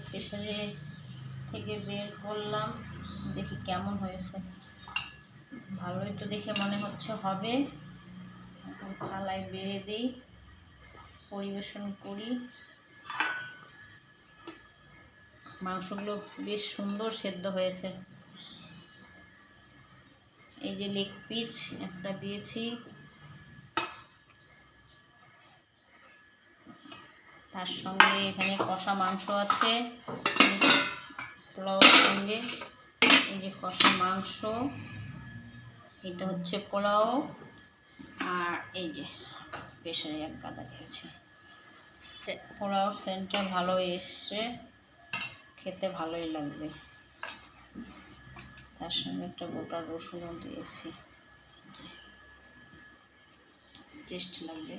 প্রেসারে থেকে বের করলাম, দেখি কেমন হয়েছে। ভালোই তো দেখে মনে হচ্ছে হবে। এখন থালায় বেড়ে দিই, পরিবেশন করি। মাংসগুলো বেশ সুন্দর সেদ্ধ হয়েছে। এই যে লেগ পিস একটা দিয়েছি, তার সঙ্গে এখানে কষা মাংস আছে পোলাওর সঙ্গে। এই যে কষা মাংস, এটা হচ্ছে পোলাও, আর এই যে প্রেসারে এক গাদা খেয়েছে। পোলাও সেন্টটা ভালো এসছে, খেতে ভালোই লাগবে। তার সঙ্গে একটা গোটা রসুনও দিয়েছি, টেস্ট লাগবে।